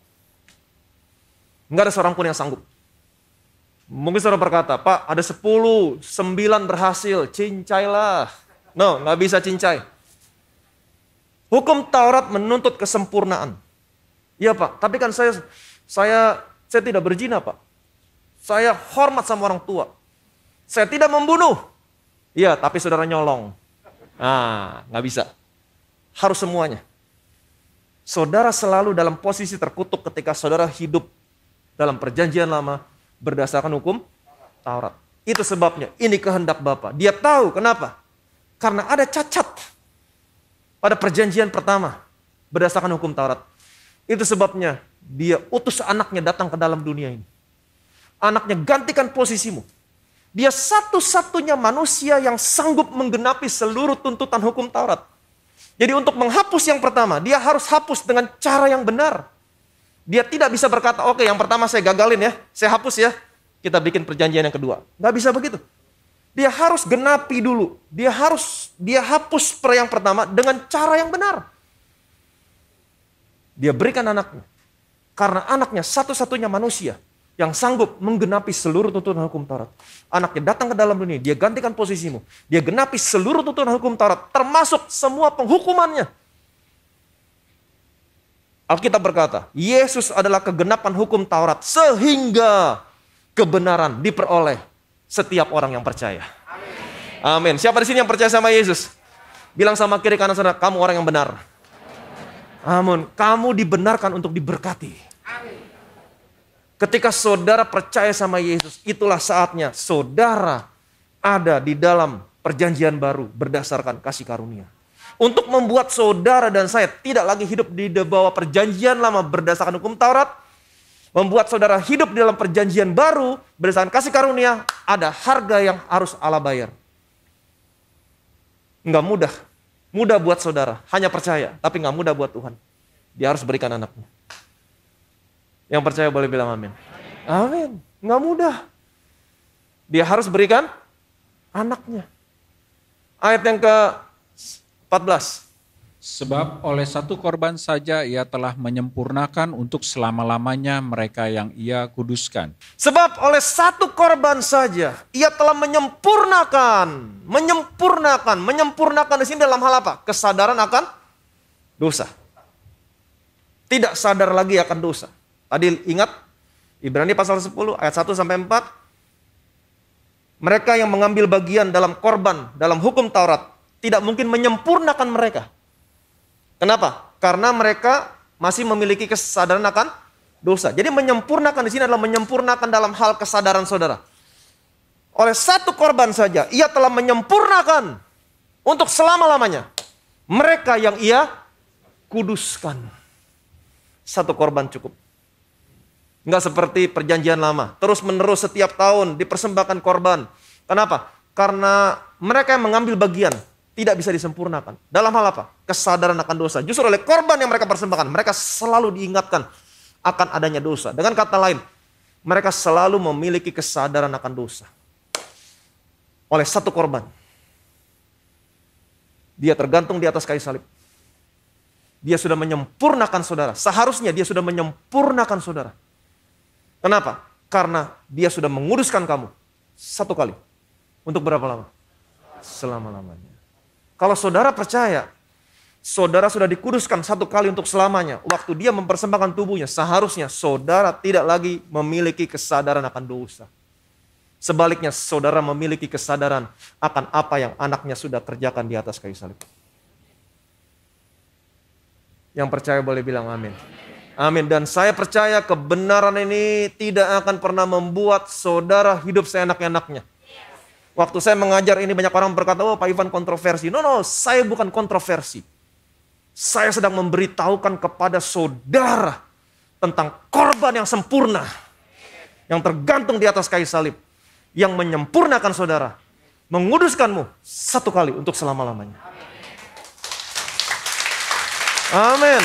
Nggak ada seorang pun yang sanggup Mungkin saudara berkata, Pak ada 10, 9 berhasil, cincailah. No, nggak bisa cincai. Hukum Taurat menuntut kesempurnaan. Iya Pak, tapi kan saya tidak berzina Pak. Saya hormat sama orang tua. Saya tidak membunuh. Iya, tapi saudara nyolong. Nah, nggak bisa. Harus semuanya. Saudara selalu dalam posisi terkutuk ketika saudara hidup dalam perjanjian lama berdasarkan hukum Taurat. Itu sebabnya, ini kehendak Bapa. Dia tahu kenapa? Karena ada cacat pada perjanjian pertama berdasarkan hukum Taurat. Itu sebabnya dia utus anaknya datang ke dalam dunia ini. Anaknya gantikan posisimu. Dia satu-satunya manusia yang sanggup menggenapi seluruh tuntutan hukum Taurat. Jadi untuk menghapus yang pertama, dia harus hapus dengan cara yang benar. Dia tidak bisa berkata, oke yang pertama saya gagalin ya, saya hapus ya. Kita bikin perjanjian yang kedua. Nggak bisa begitu. Dia harus genapi dulu. Dia hapus yang pertama dengan cara yang benar. Dia berikan anaknya. Karena anaknya satu-satunya manusia yang sanggup menggenapi seluruh tuntutan hukum Taurat. Anaknya datang ke dalam dunia, dia gantikan posisimu. Dia genapi seluruh tuntutan hukum Taurat, termasuk semua penghukumannya. Alkitab berkata, Yesus adalah kegenapan hukum Taurat sehingga kebenaran diperoleh setiap orang yang percaya. Amin. Siapa di sini yang percaya sama Yesus? Bilang sama kiri kanan saudara, kamu orang yang benar. Amin. Kamu dibenarkan untuk diberkati. Ketika saudara percaya sama Yesus, itulah saatnya saudara ada di dalam perjanjian baru berdasarkan kasih karunia. Untuk membuat saudara dan saya tidak lagi hidup di bawah perjanjian lama berdasarkan hukum Taurat, membuat saudara hidup di dalam perjanjian baru berdasarkan kasih karunia, ada harga yang harus Allah bayar. Enggak mudah. Mudah buat saudara, hanya percaya, tapi enggak mudah buat Tuhan. Dia harus berikan anaknya. Yang percaya boleh bilang amin. Amin. Enggak mudah. Dia harus berikan anaknya. Ayat yang ke-14. Sebab oleh satu korban saja ia telah menyempurnakan untuk selama-lamanya mereka yang ia kuduskan. Sebab oleh satu korban saja ia telah menyempurnakan. Menyempurnakan di sini dalam hal apa? Kesadaran akan dosa. Tidak sadar lagi akan dosa. Tadi ingat Ibrani pasal 10 ayat 1 sampai 4. Mereka yang mengambil bagian dalam korban, dalam hukum Taurat, tidak mungkin menyempurnakan mereka. Kenapa? Karena mereka masih memiliki kesadaran akan dosa. Jadi menyempurnakan di sini adalah menyempurnakan dalam hal kesadaran saudara. Oleh satu korban saja, ia telah menyempurnakan untuk selama-lamanya mereka yang ia kuduskan. Satu korban cukup. Enggak seperti perjanjian lama. Terus menerus setiap tahun dipersembahkan korban. Kenapa? Karena mereka yang mengambil bagian tidak bisa disempurnakan. Dalam hal apa? Kesadaran akan dosa. Justru oleh korban yang mereka persembahkan, mereka selalu diingatkan akan adanya dosa. Dengan kata lain, mereka selalu memiliki kesadaran akan dosa. Oleh satu korban. Dia tergantung di atas kayu salib. Dia sudah menyempurnakan saudara. Seharusnya dia sudah menyempurnakan saudara. Kenapa? Karena dia sudah menguduskan kamu satu kali. Untuk berapa lama? Selama-lamanya. Kalau saudara percaya, saudara sudah dikuduskan satu kali untuk selamanya. Waktu dia mempersembahkan tubuhnya, seharusnya saudara tidak lagi memiliki kesadaran akan dosa. Sebaliknya, saudara memiliki kesadaran akan apa yang anaknya sudah kerjakan di atas kayu salib. Yang percaya boleh bilang amin. Amin. Dan saya percaya kebenaran ini tidak akan pernah membuat saudara hidup seenak-enaknya. Waktu saya mengajar ini banyak orang berkata, oh Pak Ivan kontroversi. No, saya bukan kontroversi. Saya sedang memberitahukan kepada saudara tentang korban yang sempurna. Yang tergantung di atas kayu salib. Yang menyempurnakan saudara. Menguduskanmu satu kali untuk selama-lamanya. Amin.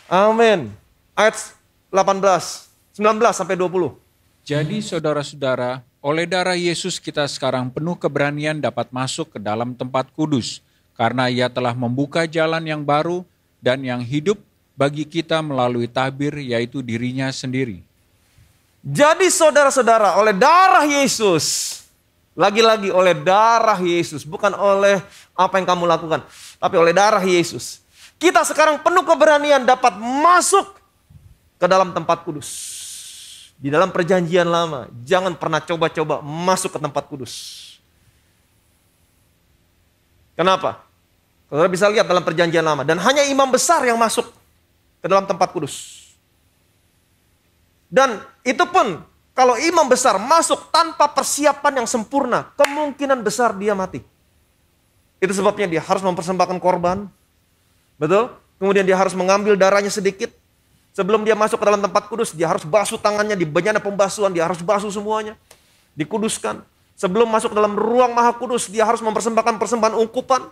Amin. Ayat 18, 19 sampai 20. Jadi saudara-saudara, oleh darah Yesus kita sekarang penuh keberanian dapat masuk ke dalam tempat kudus. Karena ia telah membuka jalan yang baru dan yang hidup bagi kita melalui tabir, yaitu dirinya sendiri. Jadi saudara-saudara, oleh darah Yesus, lagi-lagi oleh darah Yesus, bukan oleh apa yang kamu lakukan, tapi oleh darah Yesus, kita sekarang penuh keberanian dapat masuk ke dalam tempat kudus. Di dalam perjanjian lama, jangan pernah coba-coba masuk ke tempat kudus. Kenapa? Saudara bisa lihat dalam perjanjian lama, dan hanya imam besar yang masuk ke dalam tempat kudus. Dan itu pun kalau imam besar masuk tanpa persiapan yang sempurna, kemungkinan besar dia mati. Itu sebabnya dia harus mempersembahkan korban. Betul? Kemudian dia harus mengambil darahnya sedikit. Sebelum dia masuk ke dalam tempat kudus, dia harus basuh tangannya di bencana pembasuhan, dia harus basuh semuanya. Dikuduskan. Sebelum masuk ke dalam ruang maha kudus, dia harus mempersembahkan persembahan ungkupan.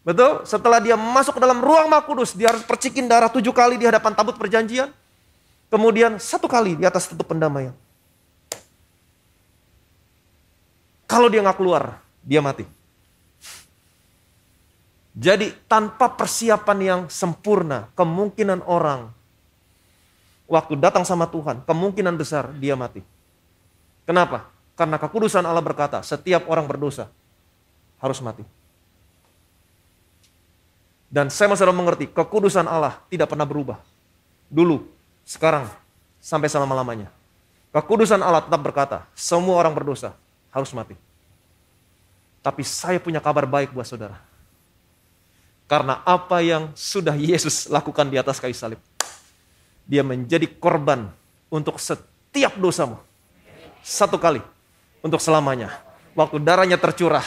Betul? Setelah dia masuk ke dalam ruang maha kudus, dia harus percikin darah 7 kali di hadapan tabut perjanjian. Kemudian 1 kali di atas tutup pendamaian. Kalau dia nggak keluar, dia mati. Jadi tanpa persiapan yang sempurna, kemungkinan orang waktu datang sama Tuhan, kemungkinan besar dia mati. Kenapa? Karena kekudusan Allah berkata, setiap orang berdosa harus mati. Dan saya masih mengerti, kekudusan Allah tidak pernah berubah. Dulu, sekarang, sampai selama-lamanya. Kekudusan Allah tetap berkata, semua orang berdosa harus mati. Tapi saya punya kabar baik buat saudara. Karena apa yang sudah Yesus lakukan di atas kayu salib. Dia menjadi korban untuk setiap dosamu. 1 kali, untuk selamanya. Waktu darahnya tercurah,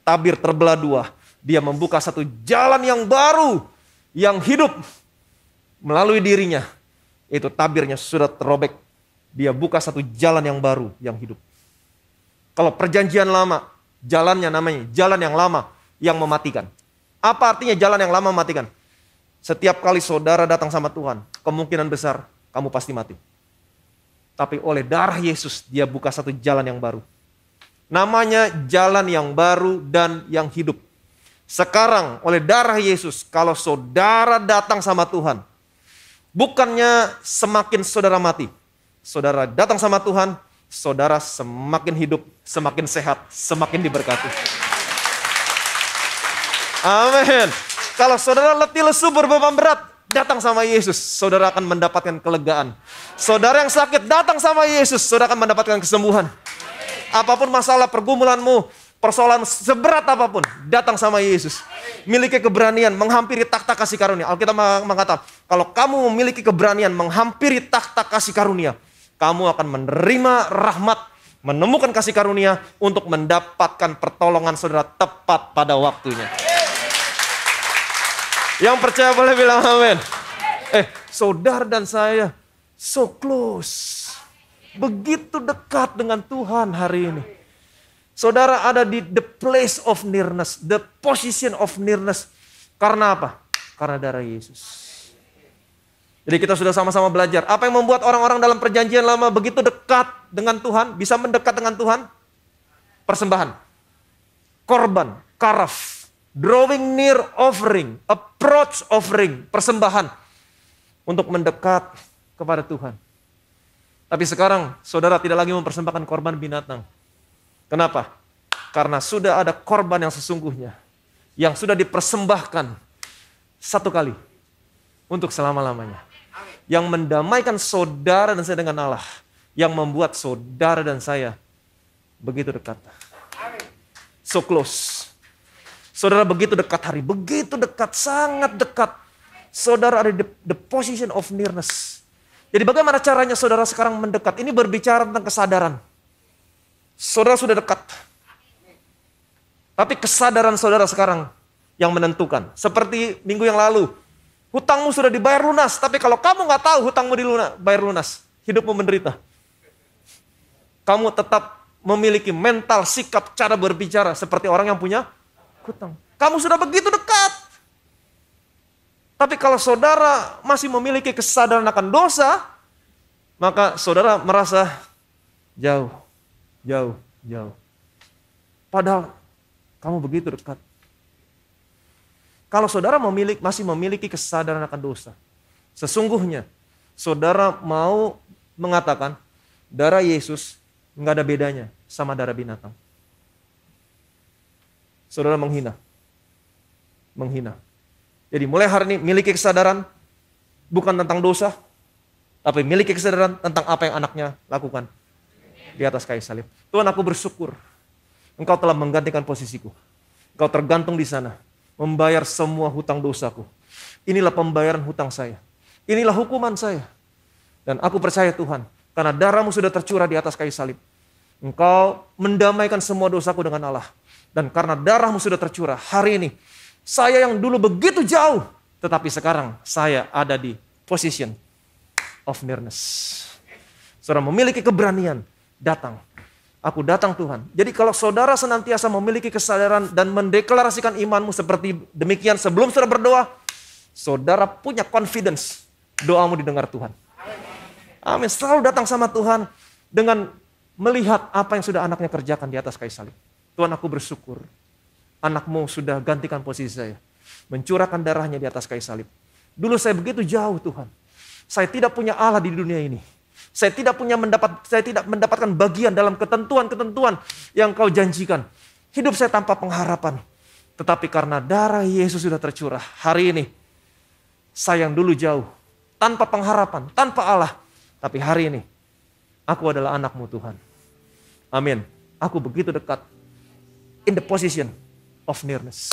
tabir terbelah 2. Dia membuka satu jalan yang baru, yang hidup melalui dirinya. Itu tabirnya sudah terobek. Dia buka satu jalan yang baru, yang hidup. Kalau perjanjian lama, jalannya namanya jalan yang lama, yang mematikan. Apa artinya jalan yang lama mematikan? Setiap kali saudara datang sama Tuhan, kemungkinan besar kamu pasti mati. Tapi oleh darah Yesus, dia buka satu jalan yang baru. Namanya jalan yang baru dan yang hidup. Sekarang oleh darah Yesus, kalau saudara datang sama Tuhan, bukannya semakin saudara mati. Saudara datang sama Tuhan, saudara semakin hidup, semakin sehat, semakin diberkati. Amin. Kalau saudara letih lesu berbeban berat, datang sama Yesus, saudara akan mendapatkan kelegaan. Saudara yang sakit, datang sama Yesus, saudara akan mendapatkan kesembuhan. Apapun masalah pergumulanmu, persoalan seberat apapun, datang sama Yesus. Miliki keberanian menghampiri takhta kasih karunia. Alkitab mengatakan, kalau kamu memiliki keberanian menghampiri takhta kasih karunia, kamu akan menerima rahmat, menemukan kasih karunia untuk mendapatkan pertolongan saudara tepat pada waktunya. Yang percaya boleh bilang amin. Saudara dan saya so close. Begitu dekat dengan Tuhan hari ini. Saudara ada di the place of nearness, the position of nearness. Karena apa? Karena darah Yesus. Jadi kita sudah sama-sama belajar. Apa yang membuat orang-orang dalam perjanjian lama begitu dekat dengan Tuhan, bisa mendekat dengan Tuhan? Persembahan, korban, karaf, drawing near offering, approach offering, persembahan untuk mendekat kepada Tuhan. Tapi sekarang saudara tidak lagi mempersembahkan korban binatang. Kenapa? Karena sudah ada korban yang sesungguhnya, yang sudah dipersembahkan 1 kali untuk selama-lamanya. Yang mendamaikan saudara dan saya dengan Allah. Yang membuat saudara dan saya begitu dekat. So close. Saudara begitu dekat hari, begitu dekat, sangat dekat. Saudara ada di the position of nearness. Jadi bagaimana caranya saudara sekarang mendekat? Ini berbicara tentang kesadaran. Saudara sudah dekat. Tapi kesadaran saudara sekarang yang menentukan. Seperti minggu yang lalu. Hutangmu sudah dibayar lunas. Tapi kalau kamu nggak tahu hutangmu dibayar lunas. Hidupmu menderita. Kamu tetap memiliki mental, sikap, cara berbicara. Seperti orang yang punya hutang. Kamu sudah begitu dekat. Tapi kalau saudara masih memiliki kesadaran akan dosa, maka saudara merasa jauh. Padahal kamu begitu dekat. Kalau saudara masih memiliki kesadaran akan dosa, sesungguhnya saudara mau mengatakan, darah Yesus nggak ada bedanya sama darah binatang. Saudara menghina. Jadi mulai hari ini miliki kesadaran bukan tentang dosa, tapi miliki kesadaran tentang apa yang anaknya lakukan di atas kayu salib. Tuhan, aku bersyukur Engkau telah menggantikan posisiku. Engkau tergantung di sana, membayar semua hutang dosaku. Inilah pembayaran hutang saya. Inilah hukuman saya. Dan aku percaya Tuhan, karena darah-Mu sudah tercurah di atas kayu salib, Engkau mendamaikan semua dosaku dengan Allah. Dan karena darah-Mu sudah tercurah, hari ini saya yang dulu begitu jauh, tetapi sekarang saya ada di position of nearness. Saudara memiliki keberanian, datang. Aku datang Tuhan. Jadi kalau saudara senantiasa memiliki kesadaran dan mendeklarasikan imanmu seperti demikian sebelum saudara berdoa, saudara punya confidence, doamu didengar Tuhan. Amin. Selalu datang sama Tuhan dengan melihat apa yang sudah anaknya kerjakan di atas kayu salib. Tuhan, aku bersyukur anakmu sudah gantikan posisi saya, mencurahkan darahnya di atas kayu salib. Dulu saya begitu jauh Tuhan. Saya tidak punya Allah di dunia ini. Saya tidak mendapatkan bagian dalam ketentuan-ketentuan yang Kau janjikan. Hidup saya tanpa pengharapan. Tetapi karena darah Yesus sudah tercurah, hari ini saya yang dulu jauh, tanpa pengharapan, tanpa Allah. Tapi hari ini aku adalah anak-Mu Tuhan. Amin. Aku begitu dekat. In the position of nearness.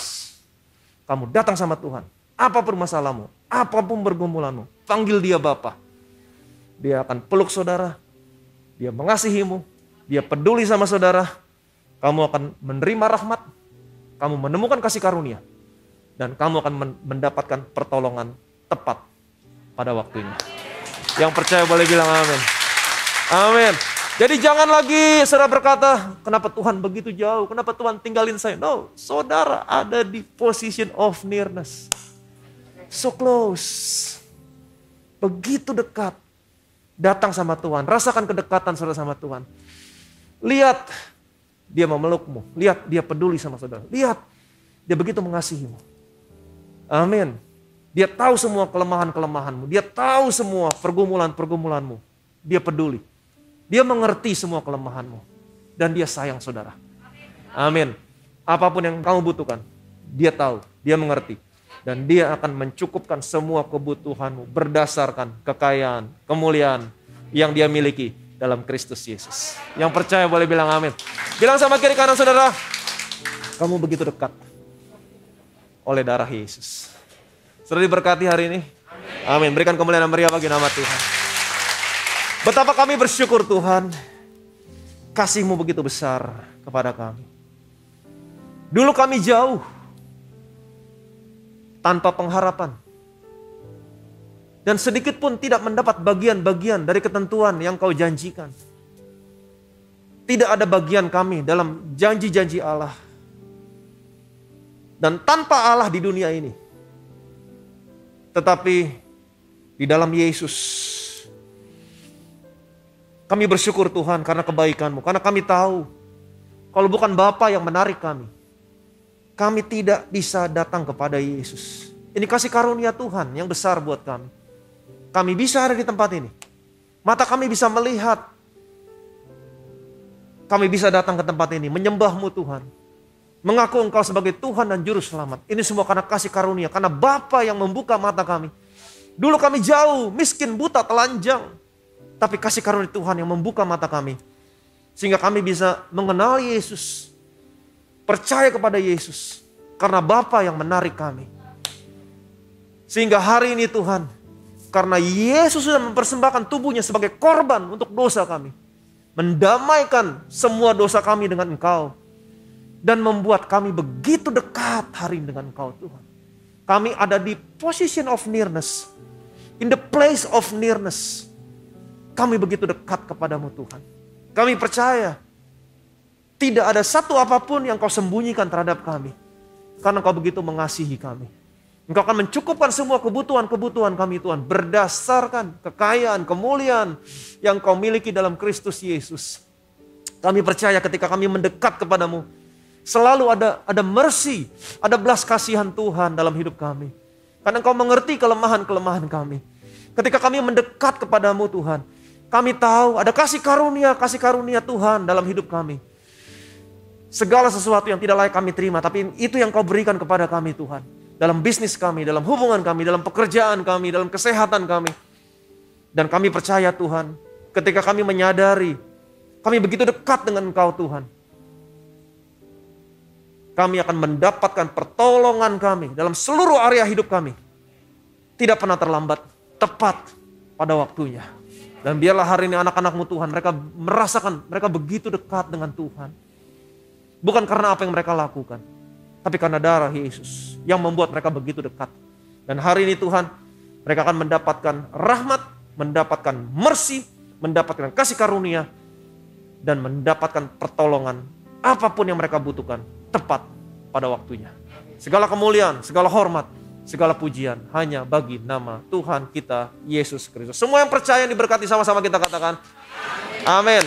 Kamu datang sama Tuhan. Apapun masalahmu, apapun pergumulanmu, panggil Dia Bapa. Dia akan peluk saudara, Dia mengasihimu, Dia peduli sama saudara. Kamu akan menerima rahmat, kamu menemukan kasih karunia, dan kamu akan mendapatkan pertolongan tepat pada waktunya. Yang percaya boleh bilang amin. Amin. Jadi jangan lagi saudara berkata, kenapa Tuhan begitu jauh, kenapa Tuhan tinggalin saya. No, saudara ada di position of nearness. So close. Begitu dekat. Datang sama Tuhan, rasakan kedekatan saudara sama Tuhan. Lihat, Dia memelukmu. Lihat, Dia peduli sama saudara. Lihat, Dia begitu mengasihimu. Amin. Dia tahu semua kelemahan-kelemahanmu. Dia tahu semua pergumulan-pergumulanmu. Dia peduli. Dia mengerti semua kelemahanmu. Dan Dia sayang saudara. Amin. Apapun yang kamu butuhkan, Dia tahu, Dia mengerti. Dan Dia akan mencukupkan semua kebutuhanmu berdasarkan kekayaan, kemuliaan yang Dia miliki dalam Kristus Yesus. Yang percaya boleh bilang amin. Bilang sama kiri kanan saudara, kamu begitu dekat oleh darah Yesus. Sudah diberkati hari ini? Amin. Berikan kemuliaan meriah bagi nama Tuhan. Betapa kami bersyukur Tuhan, kasih-Mu begitu besar kepada kami. Dulu kami jauh, tanpa pengharapan. Dan sedikit pun tidak mendapat bagian-bagian dari ketentuan yang Kau janjikan. Tidak ada bagian kami dalam janji-janji Allah. Dan tanpa Allah di dunia ini. Tetapi di dalam Yesus, kami bersyukur Tuhan karena kebaikan-Mu. Karena kami tahu, kalau bukan Bapa yang menarik kami tidak bisa datang kepada Yesus. Ini kasih karunia Tuhan yang besar buat kami. Kami bisa ada di tempat ini. Mata kami bisa melihat. Kami bisa datang ke tempat ini, menyembah-Mu Tuhan. Mengaku Engkau sebagai Tuhan dan Juru Selamat. Ini semua karena kasih karunia, karena Bapa yang membuka mata kami. Dulu kami jauh, miskin, buta, telanjang. Tapi kasih karunia Tuhan yang membuka mata kami. Sehingga kami bisa mengenal Yesus. Percaya kepada Yesus. Karena Bapa yang menarik kami. Sehingga hari ini Tuhan, karena Yesus sudah mempersembahkan tubuhnya sebagai korban untuk dosa kami. Mendamaikan semua dosa kami dengan Engkau. Dan membuat kami begitu dekat hari ini dengan Engkau Tuhan. Kami ada di position of nearness. In the place of nearness. Kami begitu dekat kepadamu Tuhan. Kami percaya. Tidak ada satu apapun yang Kau sembunyikan terhadap kami. Karena Kau begitu mengasihi kami. Engkau akan mencukupkan semua kebutuhan-kebutuhan kami Tuhan. Berdasarkan kekayaan, kemuliaan yang Kau miliki dalam Kristus Yesus. Kami percaya ketika kami mendekat kepadamu. Selalu ada mercy, ada belas kasihan Tuhan dalam hidup kami. Karena Engkau mengerti kelemahan-kelemahan kami. Ketika kami mendekat kepadamu Tuhan. Kami tahu ada kasih karunia Tuhan dalam hidup kami. Segala sesuatu yang tidak layak kami terima, tapi itu yang kau berikan kepada kami Tuhan. Dalam bisnis kami, dalam hubungan kami, dalam pekerjaan kami, dalam kesehatan kami. Dan kami percaya Tuhan, ketika kami menyadari, kami begitu dekat dengan Engkau Tuhan. Kami akan mendapatkan pertolongan kami dalam seluruh area hidup kami. Tidak pernah terlambat, tepat pada waktunya. Dan biarlah hari ini anak-anak-Mu Tuhan, mereka merasakan mereka begitu dekat dengan Tuhan. Bukan karena apa yang mereka lakukan, tapi karena darah Yesus yang membuat mereka begitu dekat. Dan hari ini Tuhan, mereka akan mendapatkan rahmat, mendapatkan mercy, mendapatkan kasih karunia, dan mendapatkan pertolongan apapun yang mereka butuhkan, tepat pada waktunya. Segala kemuliaan, segala hormat, segala pujian hanya bagi nama Tuhan kita Yesus Kristus. Semua yang percaya yang diberkati sama-sama kita katakan amin.